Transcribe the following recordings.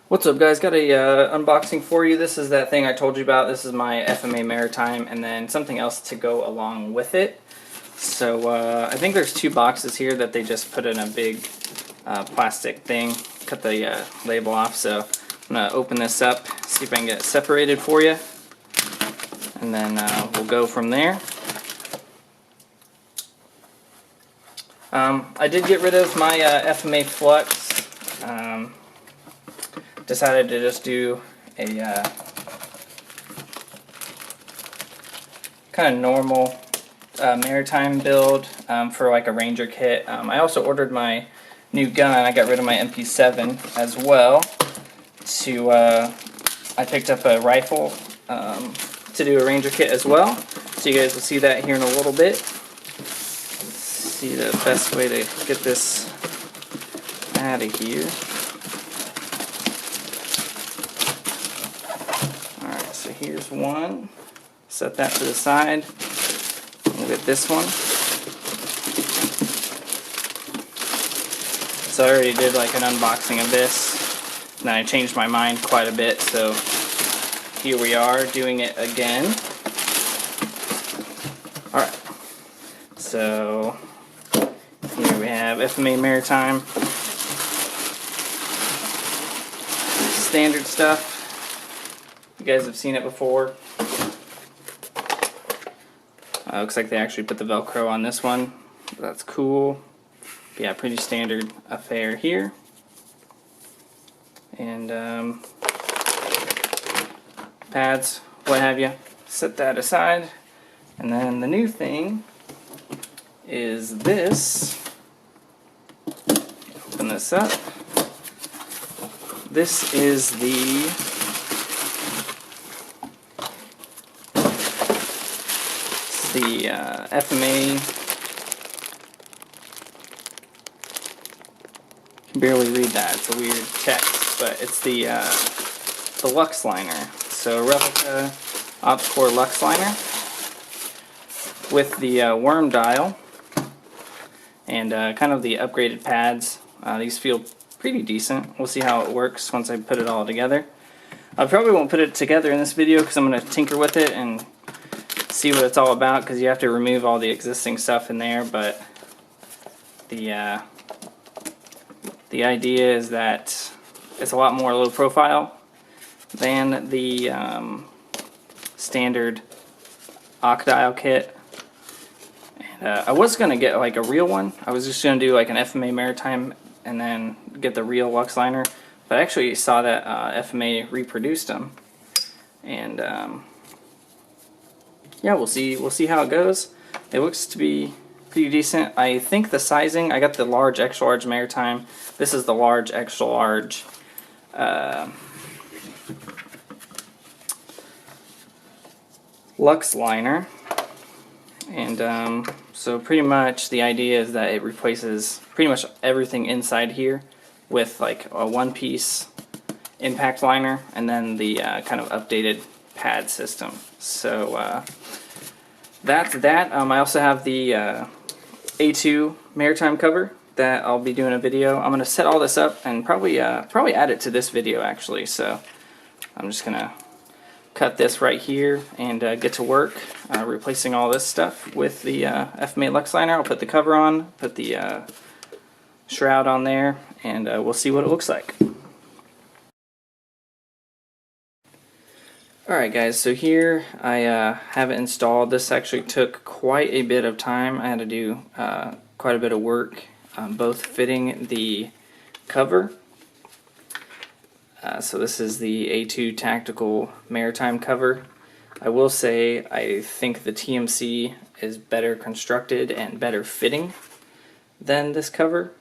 What's up, guys? Got a unboxing for you. This is that thing I told you about. This is my FMA Maritime, and then something else to go along with it. So I think there's two boxes here that they just put in a big plastic thing. Cut the label off. So I'm gonna open this up, see if I can get it separated for you, and then we'll go from there. I did get rid of my FMA Flux. Decided to just do a kind of normal maritime build for like a Ranger kit. I also ordered my new gun. I got rid of my MP7 as well. I picked up a rifle to do a Ranger kit as well. So you guys will see that here in a little bit. See the best way to get this out of here. So here's one. Set that to the side. We'll get this one. So I already did like an unboxing of this, and then I changed my mind quite a bit, so here we are doing it again. Alright, so here we have FMA Maritime. Standard stuff. You guys have seen it before. Looks like they actually put the Velcro on this one. That's cool. But yeah, pretty standard affair here. And pads, what have you. Set that aside. And then the new thing is this. Open this up. This is the FMA, I can barely read that, it's a weird text, but it's the Lux Liner. So replica Opticore Lux Liner with the worm dial and kind of the upgraded pads. These feel pretty decent. We'll see how it works once I put it all together. I probably won't put it together in this video because I'm going to tinker with it and see what it's all about, because you have to remove all the existing stuff in there, but the idea is that it's a lot more low profile than the standard Octile kit. And I was going to get like a real one. I was just going to do like an FMA Maritime and then get the real Lux Liner, but I actually saw that FMA reproduced them, and yeah, we'll see how it goes. It looks to be pretty decent. I think the sizing, I got the large, extra large Maritime. This is the large, extra large Lux Liner. And so pretty much the idea is that it replaces pretty much everything inside here with like a one-piece impact liner and then the kind of updated pad system. So that's that. I also have the A2 Maritime cover that I'll be doing a video. I'm going to set all this up and probably add it to this video actually. So I'm just going to cut this right here and get to work replacing all this stuff with the FMA Lux Liner. I'll put the cover on, put the shroud on there, and we'll see what it looks like. Alright guys, so here I have it installed. This actually took quite a bit of time. I had to do quite a bit of work, both fitting the cover. So this is the A2 Tactical Maritime cover. I will say I think the TMC is better constructed and better fitting than this cover.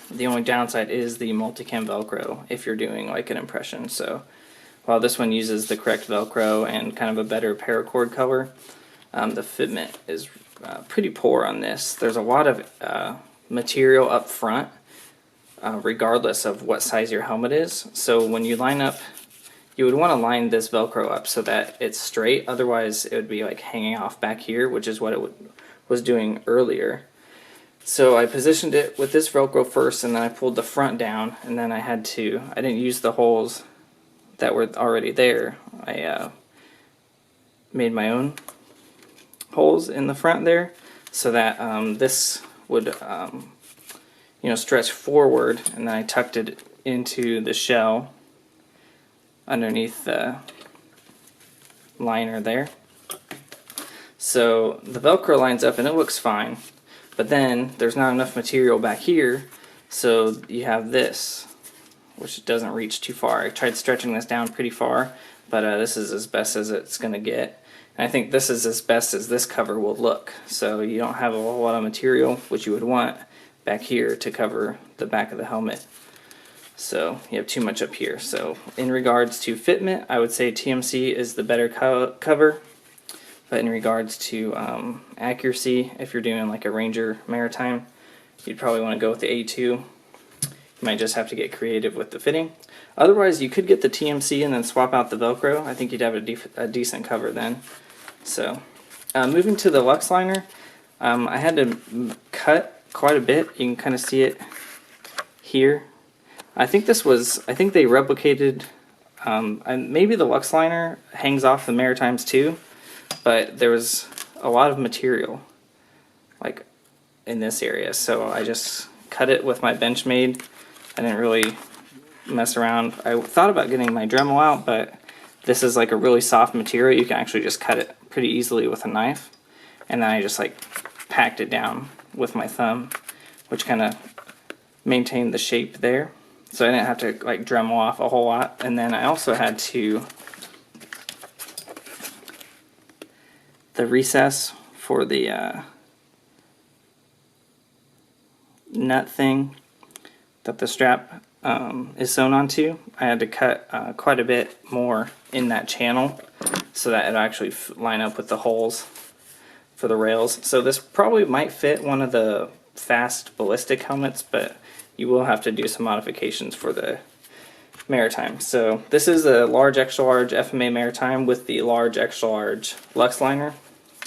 The only downside is the multicam Velcro if you're doing like an impression. So while this one uses the correct Velcro and kind of a better paracord cover, the fitment is pretty poor on this. There's a lot of material up front, regardless of what size your helmet is. So when you line up, you would want to line this Velcro up so that it's straight. Otherwise, it would be like hanging off back here, which is what it was doing earlier. So I positioned it with this Velcro first, and then I pulled the front down, and then I didn't use the holes that were already there. I made my own holes in the front there so that this would stretch forward, and then I tucked it into the shell underneath the liner there. So the Velcro lines up and it looks fine, but then there's not enough material back here, so you have this, which doesn't reach too far. I tried stretching this down pretty far, but this is as best as it's going to get. And I think this is as best as this cover will look. So you don't have a whole lot of material, which you would want back here to cover the back of the helmet. So you have too much up here. So in regards to fitment, I would say TMC is the better cover. But in regards to accuracy, if you're doing like a Ranger Maritime, you'd probably want to go with the A2. You might just have to get creative with the fitting. Otherwise, you could get the TMC and then swap out the Velcro. I think you'd have a decent cover then. So moving to the Lux Liner, I had to cut quite a bit. You can kind of see it here. I think they replicated, maybe the Lux Liner hangs off the Maritimes too, but there was a lot of material like in this area, so I just cut it with my Benchmade. I didn't really mess around. I thought about getting my Dremel out, but this is like a really soft material. You can actually just cut it pretty easily with a knife, and then I just like packed it down with my thumb, which kind of maintained the shape there. So I didn't have to like Dremel off a whole lot. And then I also had to the recess for the nut thing that the strap is sewn onto. I had to cut quite a bit more in that channel so that it actually line up with the holes for the rails. So this probably might fit one of the fast ballistic helmets, but you will have to do some modifications for the Maritime. So this is a large extra large FMA Maritime with the large extra large Lux Liner,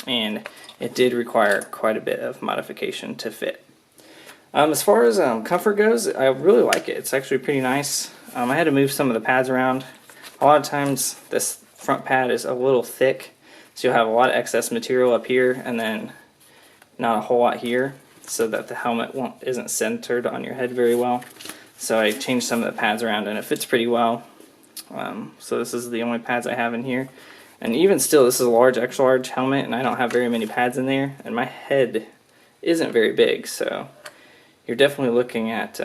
and it did require quite a bit of modification to fit. As far as comfort goes, I really like it. It's actually pretty nice. I had to move some of the pads around. A lot of times this front pad is a little thick, so you'll have a lot of excess material up here and then not a whole lot here, so that the helmet isn't centered on your head very well. So I changed some of the pads around and it fits pretty well. So this is the only pads I have in here. And even still, this is a large, extra large helmet, and I don't have very many pads in there, and my head isn't very big, so you're definitely looking at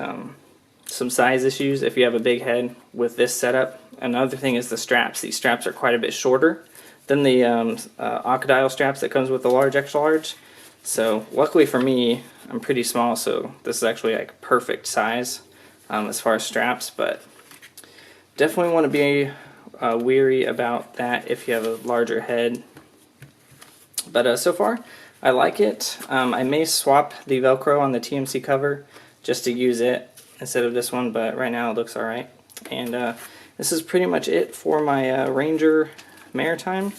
some size issues if you have a big head with this setup. Another thing is the straps. These straps are quite a bit shorter than the Crocodile straps that comes with the large, extra large. So luckily for me, I'm pretty small, so this is actually like perfect size as far as straps, but definitely want to be weary about that if you have a larger head. But so far, I like it. I may swap the Velcro on the TMC cover just to use it instead of this one, but right now it looks alright. And this is pretty much it for my Ranger Maritime.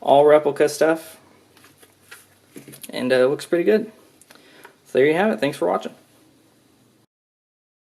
All replica stuff. And it looks pretty good. So there you have it. Thanks for watching.